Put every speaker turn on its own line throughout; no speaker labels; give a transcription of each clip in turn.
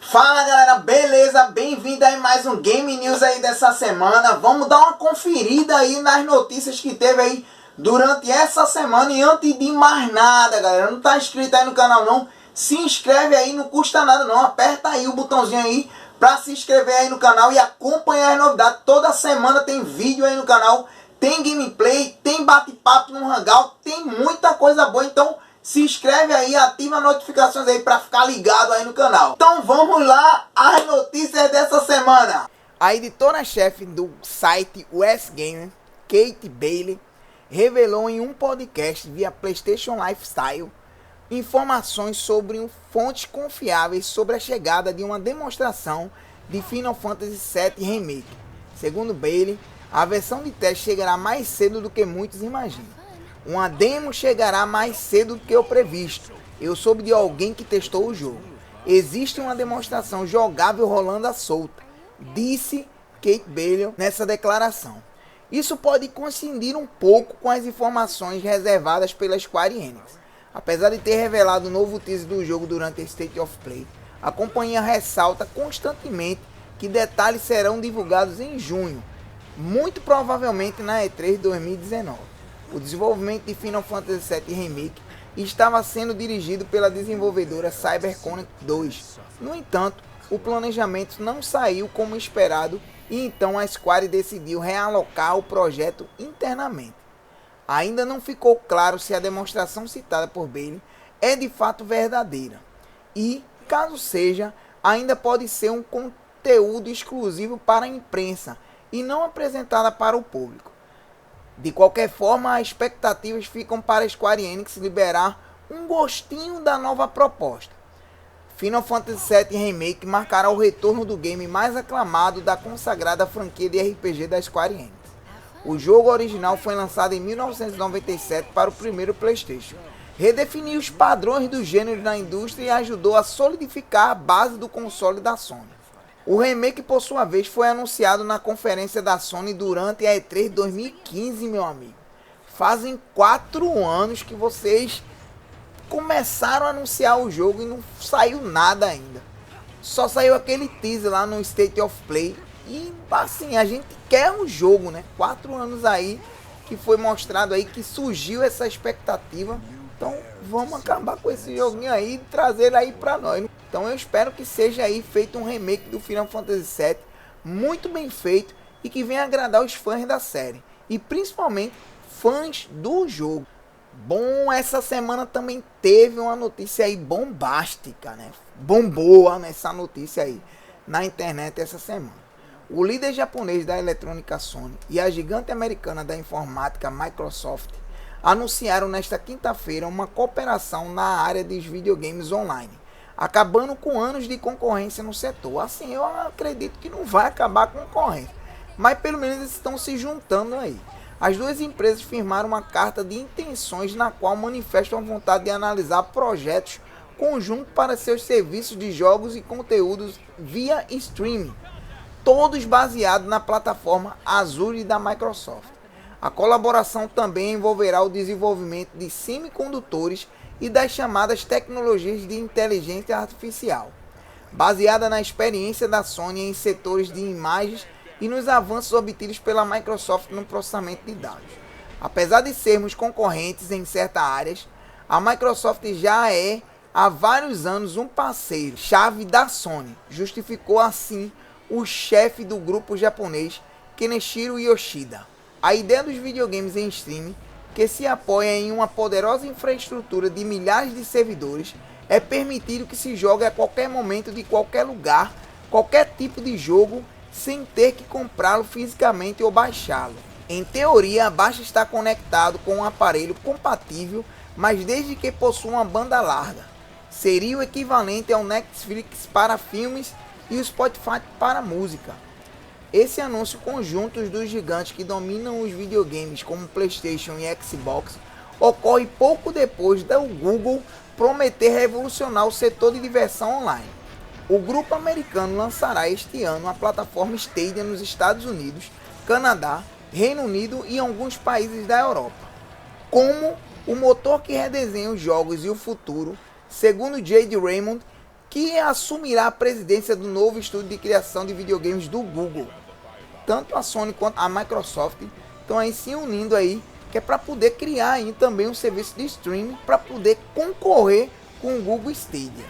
Fala galera, beleza? Bem-vindo aí mais um Game News aí dessa semana. Vamos dar uma conferida aí nas notícias que teve aí durante essa semana. E antes de mais nada, galera, não tá inscrito aí no canal não, se inscreve aí, não custa nada não. Aperta aí o botãozinho aí pra se inscrever aí no canal e acompanhar as novidades. Toda semana tem vídeo aí no canal, tem gameplay, tem bate-papo no Hangout, tem muita coisa boa, então se inscreve aí, ativa as notificações aí pra ficar ligado aí no canal. Então vamos lá, as notícias dessa semana. A editora-chefe do site US Gamer, Kate Bailey, revelou em um podcast via PlayStation Lifestyle informações sobre fontes confiáveis sobre a chegada de uma demonstração de Final Fantasy VII Remake. Segundo Bailey, a versão de teste chegará mais cedo do que muitos imaginam. Uma demo chegará mais cedo do que o previsto. Eu soube de alguém que testou o jogo. Existe uma demonstração jogável rolando à solta, disse Kate Bailey nessa declaração. Isso pode coincidir um pouco com as informações reservadas pela Square Enix. Apesar de ter revelado o novo teaser do jogo durante a State of Play, a companhia ressalta constantemente que detalhes serão divulgados em junho, muito provavelmente na E3 2019. O desenvolvimento de Final Fantasy VII Remake estava sendo dirigido pela desenvolvedora CyberConnect 2. No entanto, o planejamento não saiu como esperado e então a Square decidiu realocar o projeto internamente. Ainda não ficou claro se a demonstração citada por Bailey é de fato verdadeira e, caso seja, ainda pode ser um conteúdo exclusivo para a imprensa e não apresentada para o público. De qualquer forma, as expectativas ficam para a Square Enix liberar um gostinho da nova proposta. Final Fantasy VII Remake marcará o retorno do game mais aclamado da consagrada franquia de RPG da Square Enix. O jogo original foi lançado em 1997 para o primeiro PlayStation. Redefiniu os padrões do gênero na indústria e ajudou a solidificar a base do console da Sony. O remake, por sua vez, foi anunciado na conferência da Sony durante a E3 2015, meu amigo. Fazem 4 anos que vocês começaram a anunciar o jogo e não saiu nada ainda. Só saiu aquele teaser lá no State of Play. E assim, a gente quer um jogo, né? 4 anos aí que foi mostrado aí, que surgiu essa expectativa. Então vamos acabar com esse joguinho aí e trazer ele aí pra nós. Então eu espero que seja aí feito um remake do Final Fantasy VII muito bem feito e que venha agradar os fãs da série. E principalmente fãs do jogo. Bom, essa semana também teve uma notícia aí bombástica, né? Bombou nessa notícia aí na internet essa semana. O líder japonês da eletrônica Sony e a gigante americana da informática Microsoft anunciaram nesta quinta-feira uma cooperação na área dos videogames online, acabando com anos de concorrência no setor. Assim, eu acredito que não vai acabar com concorrência, mas pelo menos eles estão se juntando aí. As duas empresas firmaram uma carta de intenções na qual manifestam a vontade de analisar projetos conjuntos para seus serviços de jogos e conteúdos via streaming, todos baseados na plataforma Azure da Microsoft. A colaboração também envolverá o desenvolvimento de semicondutores e das chamadas tecnologias de inteligência artificial, baseada na experiência da Sony em setores de imagens e nos avanços obtidos pela Microsoft no processamento de dados. Apesar de sermos concorrentes em certas áreas, a Microsoft já é há vários anos um parceiro-chave da Sony, justificou assim o chefe do grupo japonês Kenichiro Yoshida. A ideia dos videogames em streaming, que se apoia em uma poderosa infraestrutura de milhares de servidores, é permitir que se jogue a qualquer momento de qualquer lugar, qualquer tipo de jogo, sem ter que comprá-lo fisicamente ou baixá-lo. Em teoria, basta estar conectado com um aparelho compatível, mas desde que possua uma banda larga. Seria o equivalente ao Netflix para filmes e o Spotify para música. Esse anúncio conjunto dos gigantes que dominam os videogames como PlayStation e Xbox ocorre pouco depois do Google prometer revolucionar o setor de diversão online. O grupo americano lançará este ano a plataforma Stadia nos Estados Unidos, Canadá, Reino Unido e alguns países da Europa. Como o motor que redesenha os jogos e o futuro, segundo Jade Raymond, que que assumirá a presidência do novo estúdio de criação de videogames do Google. Tanto a Sony quanto a Microsoft estão aí se unindo aí, que é para poder criar aí também um serviço de streaming para poder concorrer com o Google Stadia.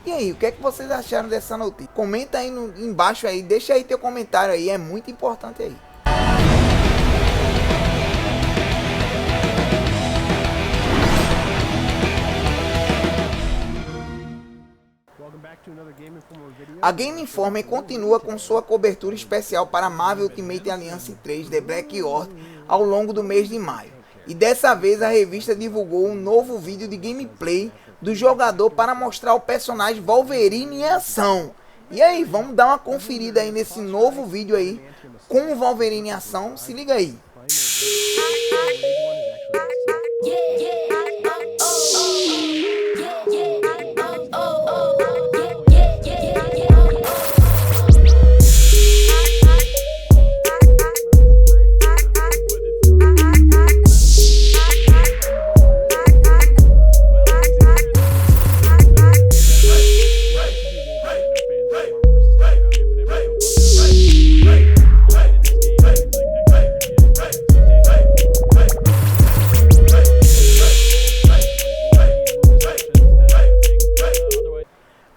E aí, o que é que vocês acharam dessa notícia? Comenta aí embaixo aí, deixa aí teu comentário aí, é muito importante aí. A Game Informer continua com sua cobertura especial para Marvel Ultimate Alliance 3 The Black Order ao longo do mês de maio. E dessa vez a revista divulgou um novo vídeo de gameplay do jogador para mostrar o personagem Wolverine em ação. E aí, vamos dar uma conferida aí nesse novo vídeo aí com o Wolverine em ação, se liga aí.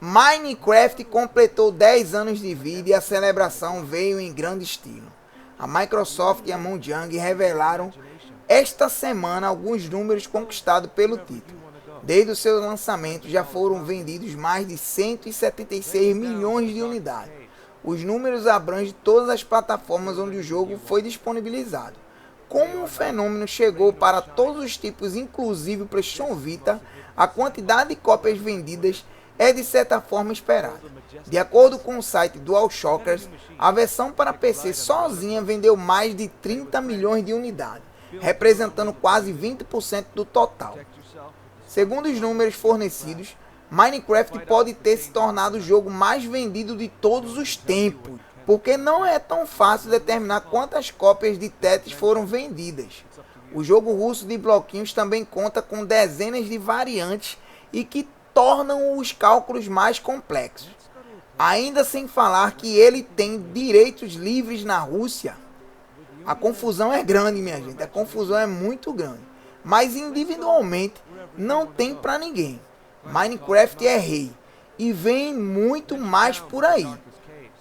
Minecraft completou 10 anos de vida e a celebração veio em grande estilo. A Microsoft e a Mojang revelaram esta semana alguns números conquistados pelo título. Desde o seu lançamento já foram vendidos mais de 176 milhões de unidades. Os números abrangem todas as plataformas onde o jogo foi disponibilizado. Como o fenômeno chegou para todos os tipos, inclusive o PlayStation Vita, a quantidade de cópias vendidas é de certa forma esperada. De acordo com o site DualShockers, a versão para PC sozinha vendeu mais de 30 milhões de unidades, representando quase 20% do total. Segundo os números fornecidos, Minecraft pode ter se tornado o jogo mais vendido de todos os tempos, porque não é tão fácil determinar quantas cópias de Tetris foram vendidas. O jogo russo de bloquinhos também conta com dezenas de variantes e que tornam os cálculos mais complexos. Ainda sem falar que ele tem direitos livres na Rússia. A confusão é grande, minha gente. A confusão é muito grande. Mas individualmente não tem para ninguém. Minecraft é rei. E vem muito mais por aí.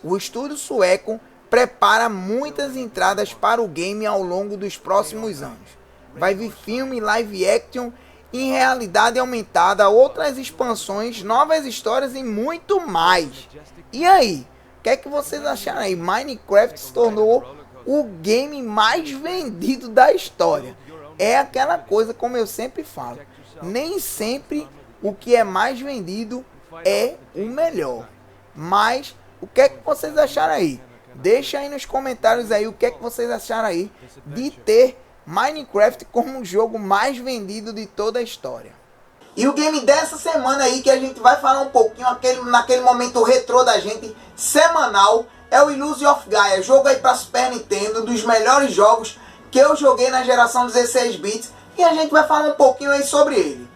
O estúdio sueco prepara muitas entradas para o game ao longo dos próximos anos. Vai vir filme, live action, em realidade aumentada, outras expansões, novas histórias e muito mais. E aí, o que é que vocês acharam aí? Minecraft se tornou o game mais vendido da história. É aquela coisa, como eu sempre falo, nem sempre o que é mais vendido é o melhor. Mas o que é que vocês acharam aí? Deixa aí nos comentários aí o que é que vocês acharam aí de ter Minecraft como o jogo mais vendido de toda a história. E o game dessa semana aí, que a gente vai falar um pouquinho naquele momento retrô da gente, semanal, é o Illusion of Gaia. Jogo aí para Super Nintendo, dos melhores jogos que eu joguei na geração 16 bits. E a gente vai falar um pouquinho aí sobre ele.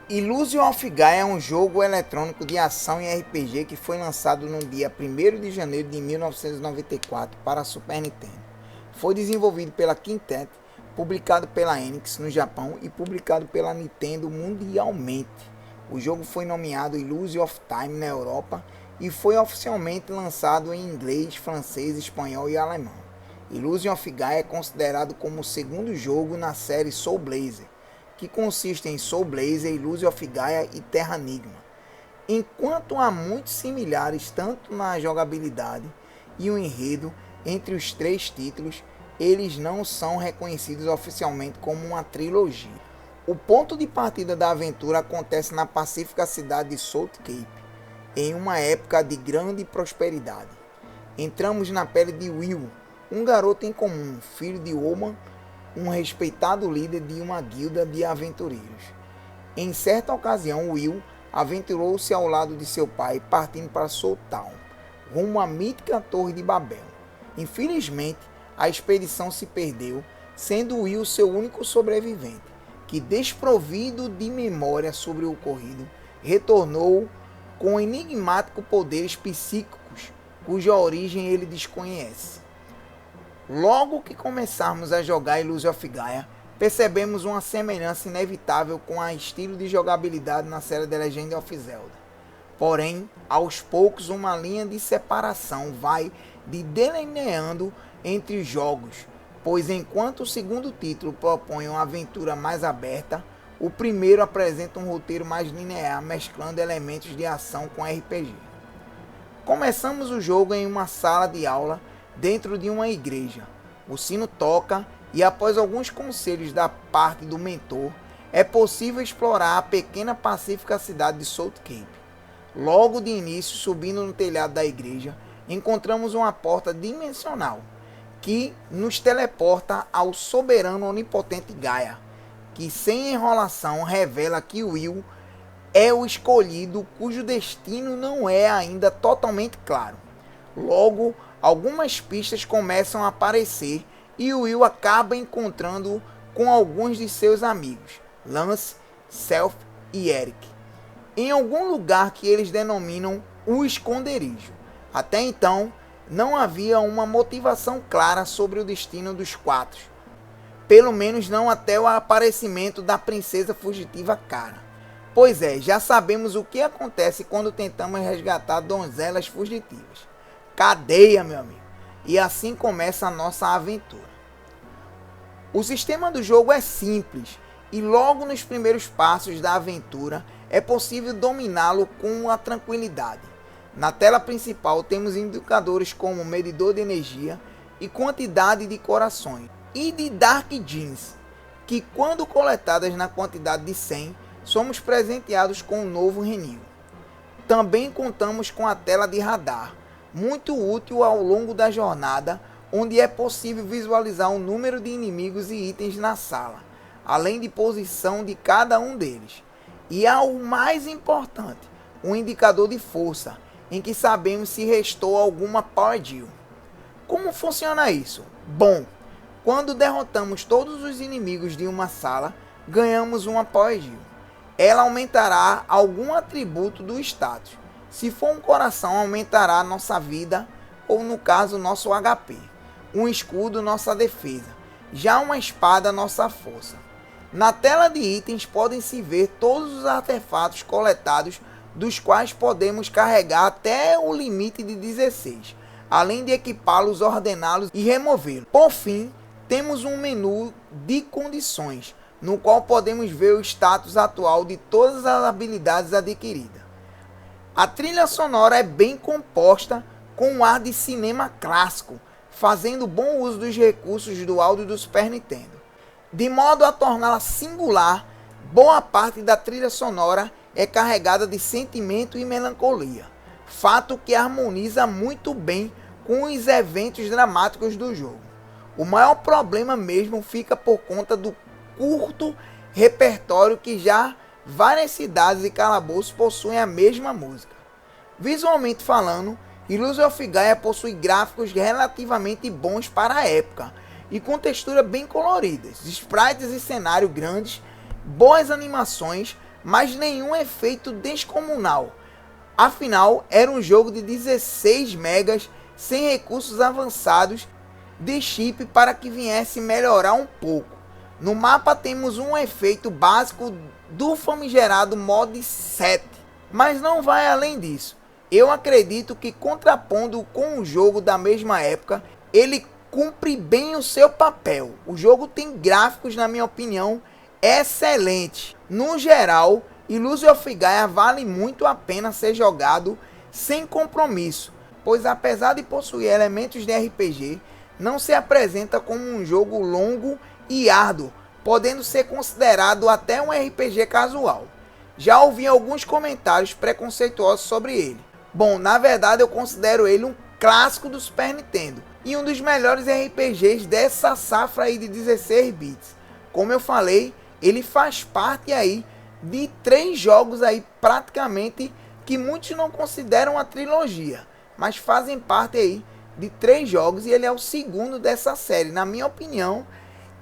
Illusion of Gaia é um jogo eletrônico de ação e RPG que foi lançado no dia 1º de janeiro de 1994 para a Super Nintendo. Foi desenvolvido pela Quintet, publicado pela Enix no Japão e publicado pela Nintendo mundialmente. O jogo foi nomeado Illusion of Time na Europa e foi oficialmente lançado em inglês, francês, espanhol e alemão. Illusion of Gaia é considerado como o segundo jogo na série Soul Blazer, que consiste em Soul Blazer, Illusion of Gaia e Terranigma. Enquanto há muitos similares tanto na jogabilidade e o enredo entre os três títulos, eles não são reconhecidos oficialmente como uma trilogia. O ponto de partida da aventura acontece na pacífica cidade de Salt Cape, em uma época de grande prosperidade. Entramos na pele de Will, um garoto incomum, filho de Oman, um respeitado líder de uma guilda de aventureiros. Em certa ocasião, Will aventurou-se ao lado de seu pai, partindo para Salt Town, rumo à mítica Torre de Babel. Infelizmente, a expedição se perdeu, sendo Will seu único sobrevivente, que, desprovido de memória sobre o ocorrido, retornou com enigmáticos poderes psíquicos cuja origem ele desconhece. Logo que começarmos a jogar Illusion of Gaia, percebemos uma semelhança inevitável com o estilo de jogabilidade na série The Legend of Zelda. Porém, aos poucos uma linha de separação vai delineando entre os jogos, pois enquanto o segundo título propõe uma aventura mais aberta, o primeiro apresenta um roteiro mais linear, mesclando elementos de ação com RPG. Começamos o jogo em uma sala de aula dentro de uma igreja. O sino toca e após alguns conselhos da parte do mentor, é possível explorar a pequena pacífica cidade de Salt Cape. Logo de início, subindo no telhado da igreja, encontramos uma porta dimensional que nos teleporta ao soberano onipotente Gaia, que sem enrolação revela que Will é o escolhido cujo destino não é ainda totalmente claro. Logo, algumas pistas começam a aparecer e Will acaba encontrando com alguns de seus amigos, Lance, Self e Eric, em algum lugar que eles denominam o esconderijo. Até então, não havia uma motivação clara sobre o destino dos quatro, pelo menos não até o aparecimento da princesa fugitiva Cara. Pois é, já sabemos o que acontece quando tentamos resgatar donzelas fugitivas. Cadeia, meu amigo. E assim começa a nossa aventura. O sistema do jogo é simples e logo nos primeiros passos da aventura é possível dominá-lo com a tranquilidade. Na tela principal temos indicadores como medidor de energia e quantidade de corações e de Dark Gems, que quando coletadas na quantidade de 100, somos presenteados com um novo renil. Também contamos com a tela de radar, muito útil ao longo da jornada, onde é possível visualizar o número de inimigos e itens na sala, além de posição de cada um deles. E há o mais importante, um indicador de força, em que sabemos se restou alguma Power Gem. Como funciona isso? Bom, quando derrotamos todos os inimigos de uma sala, ganhamos uma Power Gem. Ela aumentará algum atributo do status. Se for um coração, aumentará nossa vida, ou no caso, nosso HP. Um escudo, nossa defesa. Já uma espada, nossa força. Na tela de itens podem-se ver todos os artefatos coletados, dos quais podemos carregar até o limite de 16, além de equipá-los, ordená-los e removê-los. Por fim, temos um menu de condições, no qual podemos ver o status atual de todas as habilidades adquiridas. A trilha sonora é bem composta, com um ar de cinema clássico, fazendo bom uso dos recursos do áudio do Super Nintendo. De modo a torná-la singular, boa parte da trilha sonora é carregada de sentimento e melancolia, fato que harmoniza muito bem com os eventos dramáticos do jogo. O maior problema mesmo fica por conta do curto repertório que já várias cidades e calabouços possuem a mesma música. Visualmente falando, Illusion of Gaia possui gráficos relativamente bons para a época e com textura bem coloridas, sprites e cenário grandes, boas animações, mas nenhum efeito descomunal. Afinal, era um jogo de 16 megas sem recursos avançados de chip para que viesse melhorar um pouco. No mapa temos um efeito básico do famigerado mod 7, mas não vai além disso. Eu acredito que, contrapondo com um jogo da mesma época, ele cumpre bem o seu papel. O jogo tem gráficos, na minha opinião, excelentes. No geral, Illusion of Gaia vale muito a pena ser jogado sem compromisso, pois apesar de possuir elementos de RPG, não se apresenta como um jogo longo e árduo, podendo ser considerado até um RPG casual. Já ouvi alguns comentários preconceituosos sobre ele. Bom, na verdade eu considero ele um clássico do Super Nintendo e um dos melhores RPGs dessa safra aí de 16 bits. Como eu falei, ele faz parte aí de 3 jogos aí praticamente que muitos não consideram a trilogia, mas fazem parte aí de 3 jogos e ele é o segundo dessa série. Na minha opinião,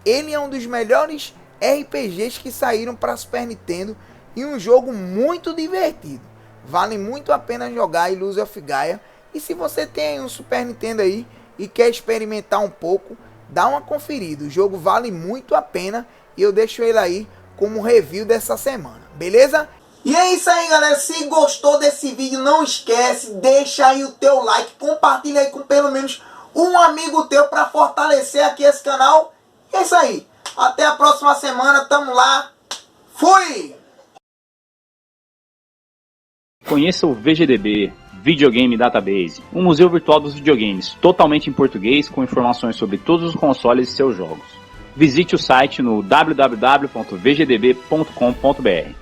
ele é um dos melhores RPGs que saíram para Super Nintendo e um jogo muito divertido. Vale muito a pena jogar Illusion of Gaia. E se você tem um Super Nintendo aí e quer experimentar um pouco, dá uma conferida. O jogo vale muito a pena e eu deixo ele aí como review dessa semana, beleza? E é isso aí, galera. Se gostou desse vídeo, não esquece, deixa aí o teu like, compartilha aí com pelo menos um amigo teu para fortalecer aqui esse canal. E é isso aí. Até a próxima semana, tamo lá. Fui!
Conheça o VGDB, Videogame Database, um museu virtual dos videogames, totalmente em português, com informações sobre todos os consoles e seus jogos. Visite o site no www.vgdb.com.br.